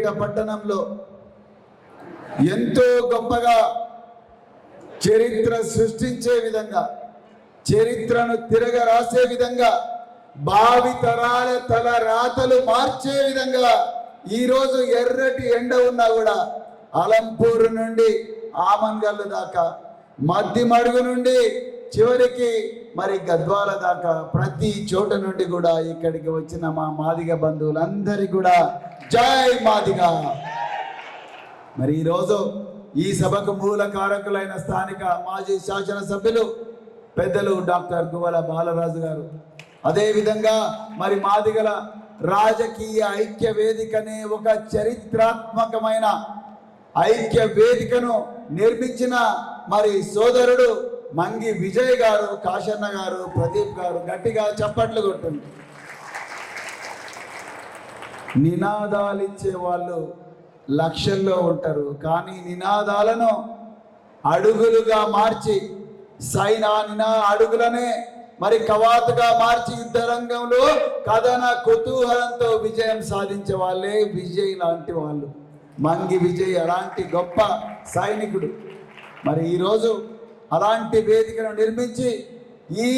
సిద్దిపేట పట్టణంలో ఎంతో గొప్పగా చరిత్ర సృష్టించే విధంగా, చరిత్రను తిరగరాసే విధంగా, భావి తరాల తల రాతలు మార్చే విధంగా ఈరోజు ఎర్రటి ఎండ ఉన్నా కూడా అలంపూర్ నుండి ఆమన్గల్లు దాకా, మద్దిమడుగు నుండి చివరికి మరి గద్వాల దాకా ప్రతి చోట నుండి కూడా ఇక్కడికి వచ్చిన మా మాదిగ బంధువులందరికీ కూడా జై మాదిగ. మరి ఈరోజు ఈ సభకు మూల కారకులైన స్థానిక మాజీ శాసనసభ్యులు పెద్దలు డాక్టర్ గువ్వల బాలరాజు గారు, అదేవిధంగా మరి మాదిగల రాజకీయ ఐక్య వేదికనే ఒక చరిత్రాత్మకమైన ఐక్య వేదికను నిర్మించిన మరి సోదరుడు మంగి విజయ్ గారు, కాశన్న గారు, ప్రదీప్ గారు గట్టిగా చప్పట్లు కొట్టుంది. నినాదాలు ఇచ్చే వాళ్ళు లక్షల్లో ఉంటారు, కానీ నినాదాలను అడుగులుగా మార్చి అడుగులనే మరి కవాతుగా మార్చి యుద్ధ రంగంలో కథన కుతూహలంతో విజయం సాధించే వాళ్ళే విజయ్ లాంటి వాళ్ళు. మంగి విజయ్ అలాంటి గొప్ప సైనికుడు. మరి ఈరోజు అలాంటి వేదికను నిర్మించి ఈ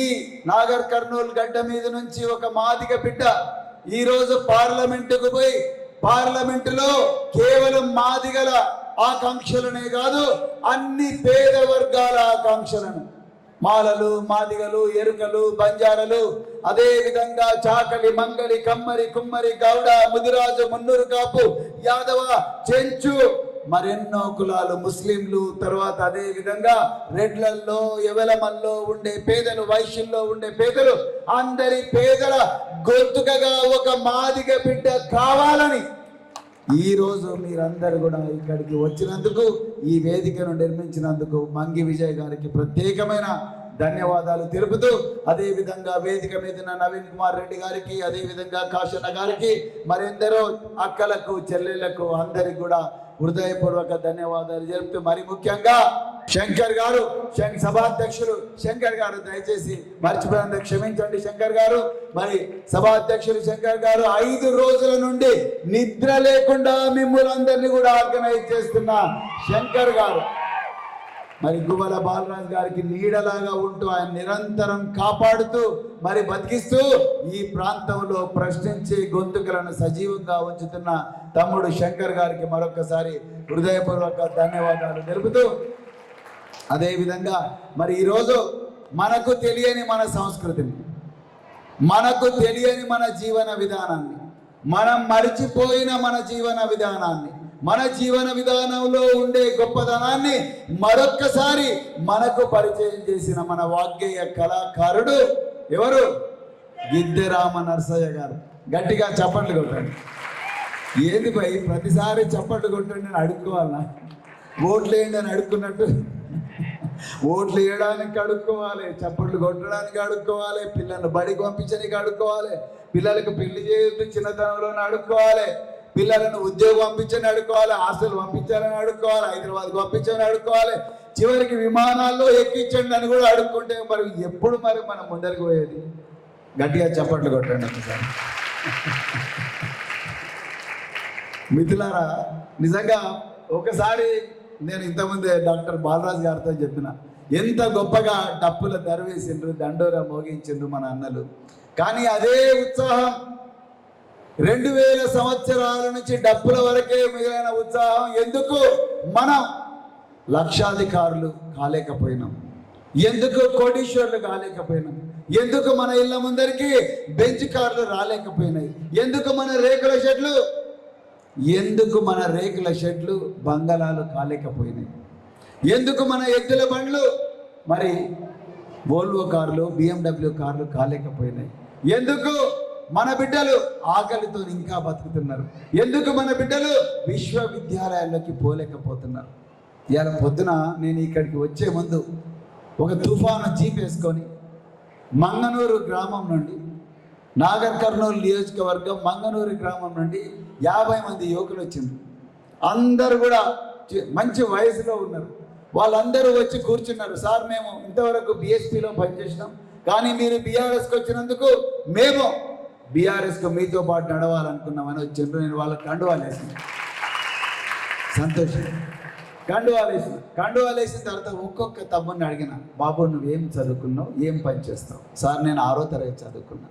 నాగర్ కర్నూలు గడ్డ మీద నుంచి ఒక మాదిగ బిడ్డ ఈరోజు పార్లమెంటుకు పోయి పార్లమెంటులో కేవలం మాదిగల ఆకాంక్షలనే కాదు, అన్ని పేద వర్గాల ఆకాంక్షలను, మాలలు, మాదిగలు, ఎరుకలు, బంజారలు, అదే విధంగా చాకలి, మంగలి, కమ్మరి, కుమ్మరి, గౌడ, ముదిరాజు, మున్నూరు కాపు, యాదవ, చెంచు, మరెన్నో కులాలు, ముస్లింలు, తర్వాత అదే విధంగా రెడ్లల్లో, ఎవలమల్లో ఉండే పేదలు, వైశ్యుల్లో ఉండే పేదలు, అందరి పేదల గొంతుకగా ఒక మాదిగ బిడ్డ కావాలని ఈరోజు మీరందరూ కూడా ఇక్కడికి వచ్చినందుకు, ఈ వేదికను నిర్మించినందుకు మంగి విజయ్ గారికి ప్రత్యేకమైన ధన్యవాదాలు తెలుపుతూ, అదేవిధంగా వేదిక మీద నవీన్ కుమార్ రెడ్డి గారికి, అదేవిధంగా కాశన్న గారికి, మరెందరో అక్కలకు, చెల్లెళ్లకు అందరికి కూడా హృదయపూర్వక ధన్యవాదాలు తెలుపుతూ, మరి ముఖ్యంగా శంకర్ గారు, సభాధ్యక్షులు శంకర్ గారు, దయచేసి మర్చిపోయినందుకు క్షమించండి శంకర్ గారు. మరి సభాధ్యక్షులు శంకర్ గారు 5 రోజుల నుండి నిద్ర లేకుండా మిమ్మల్ని అందరినీ కూడా ఆర్గనైజ్ చేస్తున్న శంకర్ గారు, మరి గువ్వల బాలరాజు గారికి నీడలాగా ఉంటూ ఆయన నిరంతరం కాపాడుతూ మరి బతికిస్తూ ఈ ప్రాంతంలో ప్రశ్నించే గొంతుకలను సజీవంగా ఉంచుతున్న తమ్ముడు శంకర్ గారికి మరొకసారి హృదయపూర్వక ధన్యవాదాలు తెలుపుతూ, అదేవిధంగా మరి ఈరోజు మనకు తెలియని మన సంస్కృతిని, మనకు తెలియని మన జీవన విధానాన్ని, మనం మరిచిపోయిన మన జీవన విధానాన్ని, మన జీవన విధానంలో ఉండే గొప్పదనాన్ని మరొక్కసారి మనకు పరిచయం చేసిన మన వాగ్గేయ కళాకారుడు ఎవరు? గిద్దెరామ నరసయ్య గారు. గట్టిగా చప్పట్లు కొట్టండి. ఏది పై ప్రతిసారి చప్పట్లు కొట్టండి అని అడుక్కోవాలన్నా? ఓట్లు వేయండి అని అడుక్కున్నట్టు ఓట్లు వేయడానికి అడుక్కోవాలి, చప్పట్లు కొట్టడానికి అడుక్కోవాలి, పిల్లల్ని బడికి పంపించడానికి అడుక్కోవాలి, పిల్లలకు పెళ్లి చేయొద్దు చిన్నతనంలోనే అడుక్కోవాలి, పిల్లలను ఉద్యోగం పంపించని అడుక్కోవాలి, హాస్టల్ పంపించాలని అడుక్కోవాలి, హైదరాబాద్కి పంపించని అడుక్కోవాలి, చివరికి విమానాల్లో ఎక్కించండి అని కూడా అడుక్కుంటే మరి ఎప్పుడు మరి మనం ముందరికి పోయేది? గట్టిగా చప్పట్లు కొట్టండి ఒకసారి. మిత్రులారా, నిజంగా ఒకసారి నేను ఇంతకుముందే డాక్టర్ బాలరాజు గారితో చెప్పిన, ఎంత గొప్పగా డప్పుల దర్వేసిండ్రు, దండోరా మోగించిండ్రు మన అన్నలు. కానీ అదే ఉత్సాహం 2000 సంవత్సరాల నుంచి డప్పుల వరకే మిగిలిన ఉత్సాహం ఎందుకు మనం లక్షాధికారులు కాలేకపోయినాం? ఎందుకు కోటీశ్వర్లు కాలేకపోయినాం? ఎందుకు మన ఇళ్ళ ముందరికి బెంచ్ కార్లు రాలేకపోయినాయి? ఎందుకు మన రేకుల షెడ్లు బంగళాలు కాలేకపోయినాయి? ఎందుకు మన ఎద్దుల బండ్లు మరి వోల్వో కార్లు, BMW కార్లు కాలేకపోయినాయి? ఎందుకు మన బిడ్డలు ఆకలితో ఇంకా బతుకుతున్నారు? ఎందుకు మన బిడ్డలు విశ్వవిద్యాలయాల్లోకి పోలేకపోతున్నారు? ఇవాళ పొద్దున నేను ఇక్కడికి వచ్చే ముందు ఒక తుఫాను జీప్ వేసుకొని మంగనూరు గ్రామం నుండి, నాగర్ కర్నూలు నియోజకవర్గం మంగనూరు గ్రామం నుండి 50 మంది యువకులు వచ్చింది. అందరు కూడా మంచి వయసులో ఉన్నారు. వాళ్ళందరూ వచ్చి కూర్చున్నారు. సార్, మేము ఇంతవరకు BSPలో పనిచేసినాం, కానీ మీరు బీఆర్ఎస్కి వచ్చినందుకు మేము బీఆర్ఎస్కు మీతో పాటు నడవాలనుకున్నామని వచ్చిండ్రు. నేను వాళ్ళకి కండువాలు వేసాను. సంతోషం. కండువాలు వేసిన తర్వాత ఒక్కొక్క తమ్ముడిని అడిగిన, బాబు నువ్వేం చదువుకున్నావు, ఏం పని చేస్తావు? సార్ నేను 6వ తరగతి చదువుకున్నా,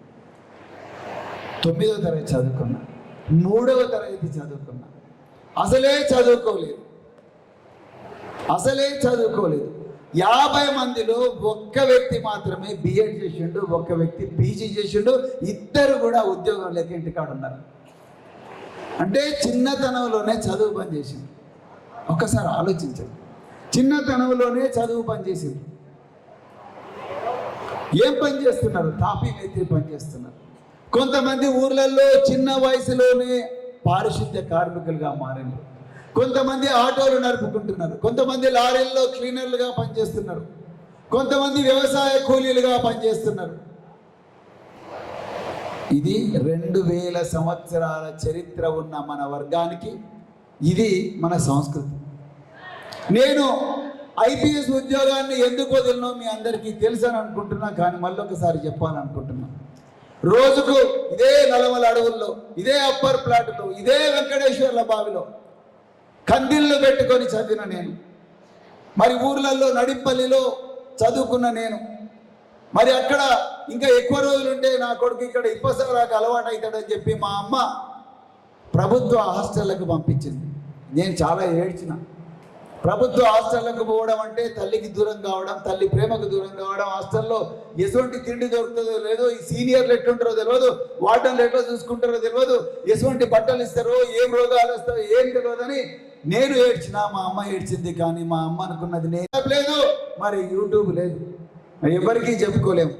9వ తరగతి చదువుకున్నా, 3వ తరగతి చదువుకున్నా, అసలే చదువుకోలేదు. 50 మందిలో ఒక్క వ్యక్తి మాత్రమే బిఎడ్ చేసిండు, ఒక్క వ్యక్తి పీజీ చేసిండు, ఇద్దరు కూడా ఉద్యోగం లేక ఇంటికాడ ఉన్నారు. అంటే చిన్నతనంలోనే చదువు పని చేసింది. ఒక్కసారి ఆలోచించండి, చిన్నతనంలోనే చదువు పని చేసింది. ఏం పని చేస్తున్నారు? తాపీ మేస్త్రి పని చేస్తున్నారు. కొంతమంది ఊర్లలో చిన్న వయసులోనే పారిశుద్ధ్య కార్మికులుగా మారినారు. కొంతమంది ఆటోలు నడుపుకుంటున్నారు, కొంతమంది లారీల్లో క్లీనర్లుగా పనిచేస్తున్నారు, కొంతమంది వ్యవసాయ కూలీలుగా పనిచేస్తున్నారు. ఇది 2000 సంవత్సరాల చరిత్ర ఉన్న మన వర్గానికి ఇది మన సంస్కృతి. నేను ఐపీఎస్ ఉద్యోగాన్ని ఎందుకు వదిలినో మీ అందరికీ తెలుసని అనుకుంటున్నా, కానీ మళ్ళీ ఒకసారి చెప్పాలనుకుంటున్నా. రోజుకు ఇదే నలమల అడవుల్లో, ఇదే అప్పర్ ప్లాట్లో, ఇదే వెంకటేశ్వర్ల బావిలో కందిళ్ళు పెట్టుకొని చదివిన నేను, మరి ఊర్లలో నడిపల్లిలో చదువుకున్న నేను, మరి అక్కడ ఇంకా ఎక్కువ రోజులుంటే నా కొడుకు ఇక్కడ ఇప్పసరాకు అలవాటు అవుతాడని చెప్పి మా అమ్మ ప్రభుత్వ హాస్టళ్లకు పంపించింది. నేను చాలా ఏడ్చిన. ప్రభుత్వ హాస్టళ్లకు పోవడం అంటే తల్లికి దూరం కావడం, తల్లి ప్రేమకు దూరం కావడం, హాస్టల్లో ఎటువంటి తిండి దొరుకుతుందో లేదో, ఈ సీనియర్లు ఎట్లుంటారో తెలియదు, వార్డన్లు ఎట్లా చూసుకుంటారో తెలియదు, ఎటువంటి బట్టలు ఇస్తారో, ఏం రోగాలు వస్తారో ఏం తెలియదని నేను ఏడ్చిన, మా అమ్మ ఏడ్చింది. కానీ మా అమ్మ అనుకున్నది నేను లేదు, మరి యూట్యూబ్ లేదు, మరి ఎవరికీ చెప్పుకోలేము.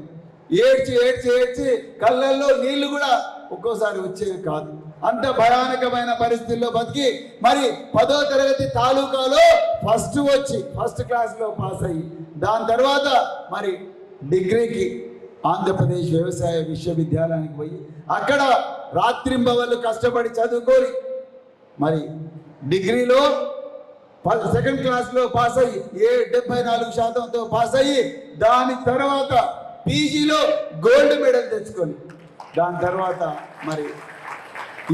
ఏడ్చి ఏడ్చి ఏడ్చి కళ్ళల్లో నీళ్లు కూడా ఒక్కోసారి వచ్చేవి కాదు. అంత భయానకమైన పరిస్థితుల్లో బతికి మరి 10వ తరగతి తాలూకాలో ఫస్ట్ క్లాస్లో పాస్ అయ్యి, దాని తర్వాత మరి డిగ్రీకి ఆంధ్రప్రదేశ్ వ్యవసాయ విశ్వవిద్యాలయానికి పోయి అక్కడ రాత్రింబవళ్ళు కష్టపడి చదువుకొని మరి డిగ్రీలో 2nd క్లాస్లో పాస్ అయ్యి 74% పాస్ అయ్యి, దాని తర్వాత పీజీలో గోల్డ్ మెడల్ తెచ్చుకొని, దాని తర్వాత మరి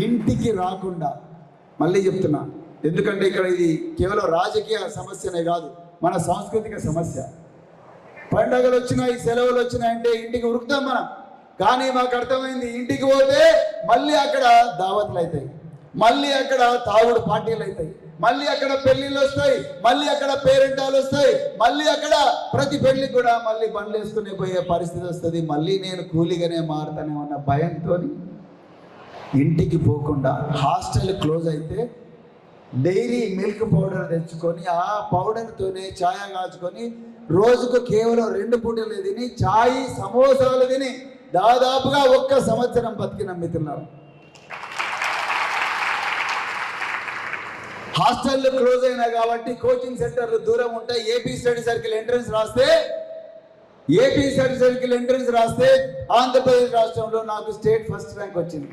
ఇంటికి రాకుండా, మళ్ళీ చెప్తున్నా ఎందుకంటే ఇక్కడ ఇది కేవలం రాజకీయ సమస్యనే కాదు, మన సాంస్కృతిక సమస్య. పండగలు వచ్చినాయి, సెలవులు వచ్చినాయంటే ఇంటికి ఉరుకుతాం మనం. కానీ మాకు అర్థమైంది, ఇంటికి పోతే మళ్ళీ అక్కడ దావత్లు అవుతాయి, మళ్ళీ అక్కడ తాగుడు పార్టీలు అవుతాయి, మళ్ళీ అక్కడ పెళ్లిళ్ళు వస్తాయి, మళ్ళీ అక్కడ పేరెంటాలు వస్తాయి, మళ్ళీ అక్కడ ప్రతి పెళ్లి కూడా మళ్ళీ బండ్లు వేసుకునే పోయే పరిస్థితి వస్తుంది. మళ్ళీ నేను కూలీగానే మారుతానే ఉన్న భయంతో ఇంటికి పోకుండా, హాస్టల్ క్లోజ్ అయితే డైరీ మిల్క్ పౌడర్ తెచ్చుకొని ఆ పౌడర్తోనే ఛాయ కాచుకొని రోజుకు కేవలం 2 పూటలు తిని ఛాయ్ సమోసాలు తిని దాదాపుగా 1 సంవత్సరం బతికి నమ్ముతున్నారు. హాస్టళ్ళు క్లోజ్ అయినా కాబట్టి కోచింగ్ సెంటర్లు దూరం ఉంటాయి. ఏపీ స్టడీ సర్కిల్ ఎంట్రన్స్ రాస్తే ఆంధ్రప్రదేశ్ రాష్ట్రంలో నాకు స్టేట్ ఫస్ట్ ర్యాంక్ వచ్చింది.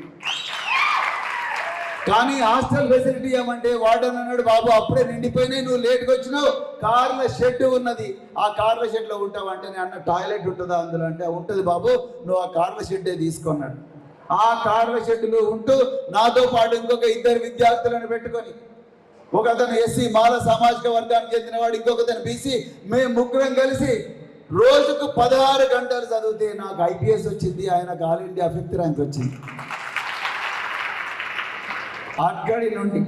కానీ హాస్టల్ ఫెసిలిటీ ఏమంటే వార్డెన్ అన్నాడు, బాబు అప్పుడే నిండిపోయినాయి, నువ్వు లేట్గా వచ్చినావు, కార్ల షెడ్ ఉన్నది, ఆ కార్ల షెడ్లో ఉంటావు అంటే, నేను అన్న టాయిలెట్ ఉంటుందా అందులో అంటే, ఉంటుంది బాబు, నువ్వు ఆ కార్ల షెడ్డే తీసుకున్నాడు. ఆ కార్ల షెడ్లో ఉంటూ నాతో పాటు ఇంకొక 2 విద్యార్థులను పెట్టుకొని, ఒక అతను ఎస్సీ మాల సామాజిక వర్గానికి చెందినవాడు, ఇంకొకతను బీసీ, మేము 3 కలిసి రోజుకు 16 గంటలు చదివితే నాకు ఐపీఎస్ వచ్చింది, ఆయనకు ఆల్ ఇండియా 5th ర్యాంక్ వచ్చింది. అక్కడి నుండి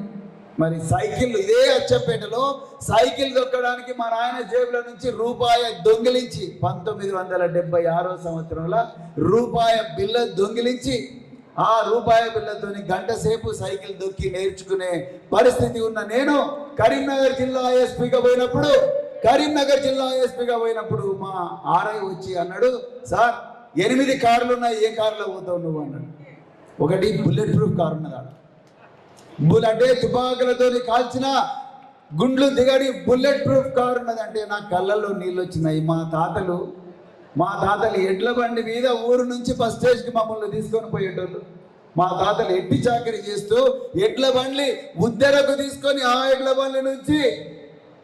మరి సైకిల్, ఇదే అచ్చంపేటలో సైకిల్ దొక్కడానికి మా నాయన జేబుల నుంచి రూపాయి దొంగిలించి 1976 సంవత్సరంలో రూపాయి బిల్ల దొంగిలించి, ఆ రూపాయి బిల్లతోని 1 గంట సేపు సైకిల్ దొక్కి నేర్చుకునే పరిస్థితి ఉన్న నేను కరీంనగర్ జిల్లా ఎస్పీగా పోయినప్పుడు మా ఆర్ఐ వచ్చి అన్నాడు, సార్ 8 కార్లు ఉన్నాయి, ఏ కార్లో పోతావు నువ్వు అన్నాడు. ఒకటి బుల్లెట్ ప్రూఫ్ కారు ఉన్నదాడు, అంటే తుపాకులతో కాల్చిన గుండ్లు దిగడి బుల్లెట్ ప్రూఫ్ కారు ఉన్నదంటే నా కళ్ళల్లో నీళ్ళు వచ్చినాయి. మా తాతలు ఎడ్ల బండి మీద ఊరు నుంచి బస్ స్టేషన్కి మమ్మల్ని తీసుకొని పోయేటోళ్ళు. మా తాతలు ఎట్టి చాకరీ చేస్తూ ఎడ్ల బండ్లు ఉద్దెరకు తీసుకొని ఆ ఎడ్ల బండ్ల నుంచి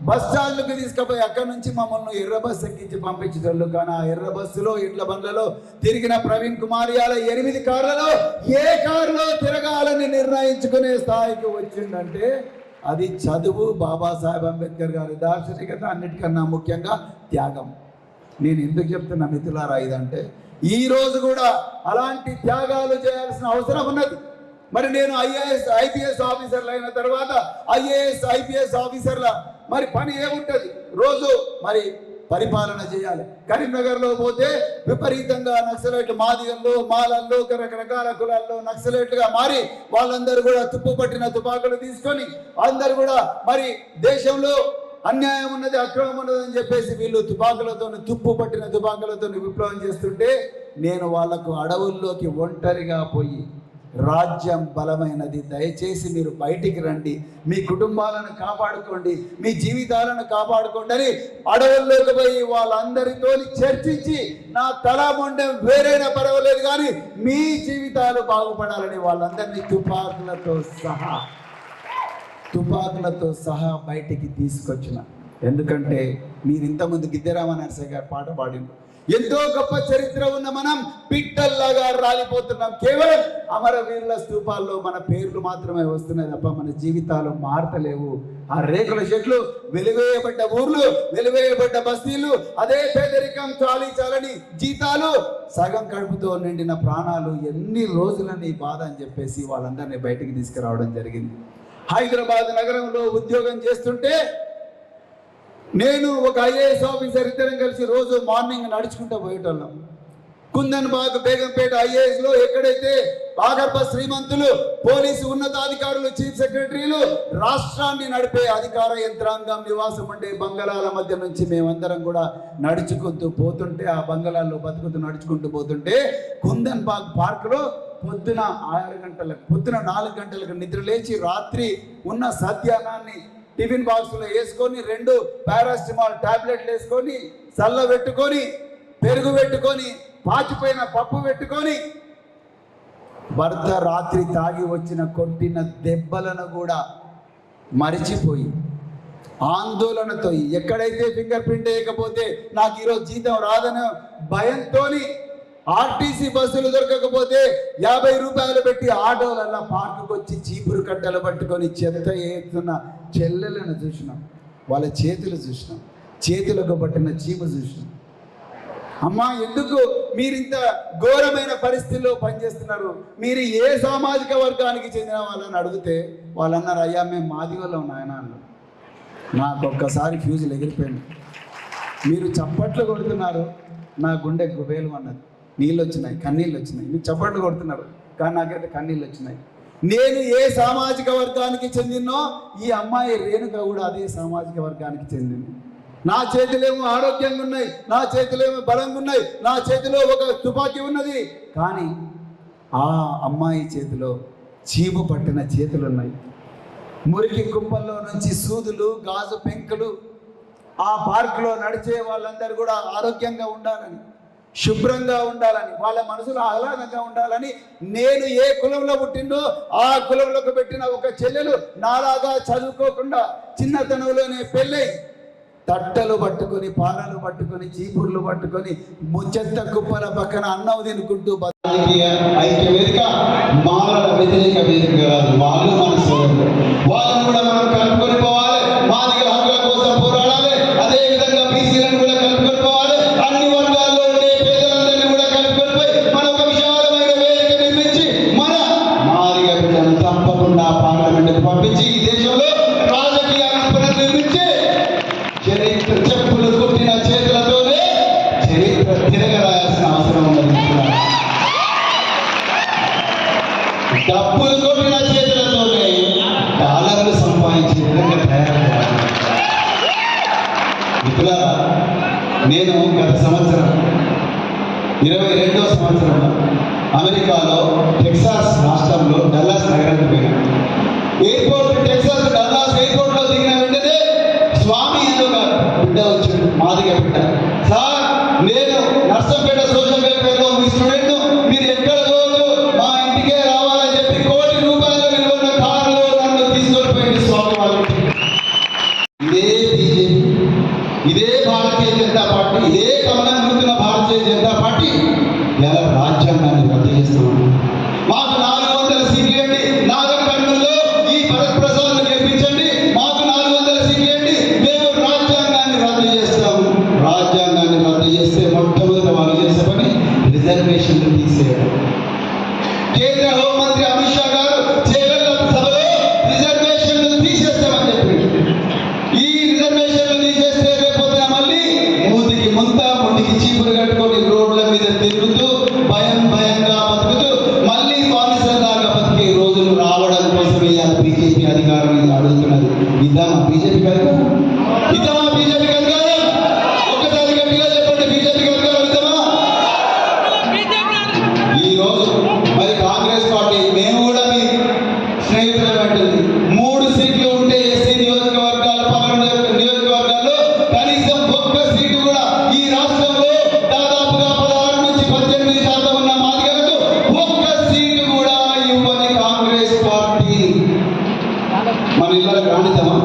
బస్ స్టాండ్లకు తీసుకుపోయి అక్కడి నుంచి మమ్మల్ని ఎర్ర బస్సు ఎక్కించి పంపించేటోళ్ళు. కానీ ఆ ఎర్ర బస్సులో ఎడ్ల బండ్లలో తిరిగిన ప్రవీణ్ కుమార్ యాల 8 కార్లలో ఏ కారులో తిరగాలని నిర్ణయించుకునే స్థాయికి వచ్చిందంటే అది చదువు, బాబాసాహెబ్ అంబేద్కర్ గారి దార్శనికత, అన్నిటికన్నా ముఖ్యంగా త్యాగం. నేను ఎందుకు చెప్తున్నా మిత్రులారా ఇదంటే, ఈ రోజు కూడా అలాంటి త్యాగాలు చేయాల్సిన అవసరం ఉన్నది. మరి నేను ఐపీఎస్ ఆఫీసర్లు అయిన తర్వాత ఐపీఎస్ ఆఫీసర్ల మరి పని ఏముంటుంది? రోజు మరి పరిపాలన చేయాలి. కరీంనగర్లో పోతే విపరీతంగా నక్సలైట్లు, మాదిగల్లో, మాలల్లో, రకరకాల కులాల్లో నక్సలైట్లుగా మారి వాళ్ళందరూ కూడా తుప్పు పట్టిన తుపాకులు తీసుకొని అందరు కూడా మరి దేశంలో అన్యాయం ఉన్నది, అక్రమం ఉన్నది అని చెప్పేసి వీళ్ళు తుప్పు పట్టిన తుపాకులతో విప్లవం చేస్తుంటే నేను వాళ్లకు అడవుల్లోకి ఒంటరిగా పోయి, రాజ్యం బలమైనది, దయచేసి మీరు బయటికి రండి, మీ కుటుంబాలను కాపాడుకోండి, మీ జీవితాలను కాపాడుకోండి అని అడవుల్లోకి పోయి వాళ్ళందరితో చర్చించి, నా తల మొండెం వేరైనా పర్వాలేదు కానీ మీ జీవితాలు బాగుపడాలని వాళ్ళందరినీ తుపాకులతో సహా బయటికి తీసుకొచ్చిన. ఎందుకంటే మీరు ఇంతకుముందు గిద్దెరామ నరసయ్య గారు పాట పాడింది, ఎంతో గొప్ప చరిత్ర ఉన్న మనం పిట్టల్లాగా రాలిపోతున్నాం. కేవలం అమరవీరుల స్తూపాల్లో మన పేర్లు మాత్రమే వస్తున్నాయి తప్ప మన జీవితాలు మారతలేవు. ఆ రేకుల చెట్లు, వెలివేయబడ్డ ఊర్లు, వెలివేయబడ్డ బస్తీలు, అదే పేదరికం, చాలని జీతాలు, సగం కడుపుతో నిండిన ప్రాణాలు, ఎన్ని రోజులని బాధ అని చెప్పేసి వాళ్ళందరినీ బయటికి తీసుకురావడం జరిగింది. హైదరాబాద్ నగరంలో ఉద్యోగం చేస్తుంటే నేను ఒక ఐఏఎస్ ఆఫీసర్ ఇద్దరం కలిసి రోజు మార్నింగ్ నడుచుకుంటూ పోయేటోళ్ళం. కుందన్బాగ్, బేగంపేట ఐఏఎస్లో ఎక్కడైతే ఆగర్భ శ్రీమంతులు, పోలీసు ఉన్నతాధికారులు, చీఫ్ సెక్రటరీలు, రాష్ట్రాన్ని నడిపే అధికార యంత్రాంగం నివాసం ఉండే బంగళాల మధ్య నుంచి మేమందరం కూడా నడుచుకుంటూ పోతుంటే, ఆ బంగళాల్లో నడుచుకుంటూ పోతుంటే కుందన్బాగ్ పార్క్లో పొద్దున 4 గంటలకు నిద్ర లేచి రాత్రి ఉన్న సద్యానాన్ని టిఫిన్ బాక్స్లో వేసుకొని 2 పారాసిటమాల్ టాబ్లెట్లు వేసుకొని, చల్ల పెట్టుకొని, పెరుగు పెట్టుకొని, పాచిపోయిన పప్పు పెట్టుకొని, భర్త రాత్రి తాగి వచ్చిన కొట్టిన దెబ్బలను కూడా మరిచిపోయి, ఆందోళనతో, ఎక్కడైతే ఫింగర్ ప్రింట్ వేయకపోతే నాకు ఈరోజు జీతం రాదనే భయంతో ఆర్టీసీ బస్సులు దొరకకపోతే 50 రూపాయలు పెట్టి ఆటోలల్లో పార్కుకు వచ్చి చీపురు కట్టలు పట్టుకొని చెత్త ఏస్తున్న చెల్లెలను చూసినాం, వాళ్ళ చేతులు చూసినాం, చేతులకు పట్టిన చీమ చూసినాం. అమ్మా, ఎందుకు మీరు ఇంత ఘోరమైన పరిస్థితుల్లో పనిచేస్తున్నారు? మీరు ఏ సామాజిక వర్గానికి చెందిన వాళ్ళని అడిగితే వాళ్ళన్నారు, అయ్యా మేము మాదిగోళ్ళం నాయన అన్నారు. నాకు ఒక్కసారి ఫ్యూజులు ఎగిరిపోయింది. మీరు చప్పట్లు కొడుతున్నారు, నా గుండె వేలు అన్నది, నీళ్ళు వచ్చినాయి, కన్నీళ్ళు వచ్చినాయి. మీరు చప్పట్లు కొడుతున్నారు కానీ నాకైతే కన్నీళ్ళు వచ్చినాయి. నేను ఏ సామాజిక వర్గానికి చెందినో ఈ అమ్మాయి రేణుక కూడా అదే సామాజిక వర్గానికి చెందింది. నా చేతిలేమో ఆరోగ్యంగా ఉన్నాయి, నా చేతిలేమో బలంగా ఉన్నాయి, నా చేతిలో ఒక తుపాకీ ఉన్నది, కానీ ఆ అమ్మాయి చేతిలో చీము పట్టిన చేతులు ఉన్నాయి. మురికి కుప్పల్లో నుంచి సూదులు, గాజు పెంకులు. ఆ పార్కులో నడిచే వాళ్ళందరూ కూడా ఆరోగ్యంగా ఉండాలని, శుభ్రంగా ఉండాలని, వాళ్ళ మనసులో ఆహ్లాదంగా ఉండాలని, నేను ఏ కులంలో పుట్టిందో ఆ కులంలోకి పెట్టిన ఒక చెల్లెలు నాలాగా చదువుకోకుండా చిన్నతనంలోనే పెళ్ళై తట్టలు పట్టుకొని, పారలు పట్టుకొని, చీపుర్లు పట్టుకొని, ముచ్చెత్త కుప్పల పక్కన అన్నం తినుకుంటూ ఐక్య వేదిక మానవ వ్యతిరేక వేదిక కాదు. వాళ్ళు మన సోదరులు, వాళ్ళని కూడా మనం కలుపుకొని పోవాలి. మాదిగ హక్కుల కోసం పోరాడాలి. అదే విధంగా బీసీలను కూడా కలుపుకొని పోవాలి. అన్ని వర్గాల్లో ఉండే పేదలందరినీ కూడా కలుపుకొని పోయి మన ఒక విశాలమైన వేదిక నిర్మించి మన మాదిగ బిడ్డను తప్పకుండా పార్లమెంట్కి పంపించి ఈ దేశంలో రాజకీయాలను పునర్నిర్మించి చరిత్ర చెప్పులు కుట్టిన చేతులతోనే చరిత్ర తిరగరాయాల్సిన అవసరం ఉన్నది. డబ్బులు కొట్టిన చేతులతోనే డాలర్లు సంపాదించే విధంగా తయారయ్యారు. మిత్రులారా, నేను గత సంవత్సరం 22వ సంవత్సరంలో అమెరికాలో టెక్సాస్ రాష్ట్రంలో డల్లాస్ నగరానికి పోయాను. టెక్సాస్ డల్లాస్ ఎయిర్పోర్ట్లో దిగిన వెంటనే స్వామి అని ఒక బిడ్డ వచ్చాడు, మాదిగ బిడ్డ. సార్, నేను నర్సంపేట సోషల్ వెల్ఫేర్లో మీ స్టూడెంట్, మీరు ఎక్కడ పోదు, మా ఇంటికే రావాలని చెప్పి ₹1 కోటి విలువన్న కారులో నన్ను తీసుకొని పోయింది స్వామి వాళ్ళకి. ఇదే బీజేపీ, ఇదే భారతీయ జనతా పార్టీ, ఇదే కమలంగుతున్న భారతీయ జనతా పార్టీ ఎలా రాజ్యాంగాన్ని రద్దు చేస్తున్నాడు. మాకు 400 సీట్లు ఇవ్వండి, నాగర్ కర్నూలులో ఈ భరత్ ప్రసాద్ గెలిపించండి, మీద తిరుగుతూ భయంగా బతుకుతూ మళ్ళీ బానిసలాగా బతికే రోజులు రావడం కోసమే బీజేపీ అధికారం మీద అడుగుతున్నది. ఇద్దామా బీజేపీ అధికారం? ఇద్దామా బీజేపీ అధికారం? ఒక్కసారి గట్టిగా చెప్పండి, బీజేపీ అధికారం ఇద్దామా? ఈ రోజు మరి కాంగ్రెస్ పార్టీ మేము కూడా మీ స్నేహితులు అంటుంది 3 సీట్లు ఉంటే ఎస్సీ నియోజకవర్గాలు 11 నియోజకవర్గాల్లో కనీసం ఒక్క సీటు కూడా ఈ రాష్ట్రంలో దాదాపుగా 16 నుంచి 18% ఉన్న మాదిగలకు ఒక్క సీటు కూడా ఇవ్వని కాంగ్రెస్ పార్టీ మన ఇళ్ళకి రానిద్దామా?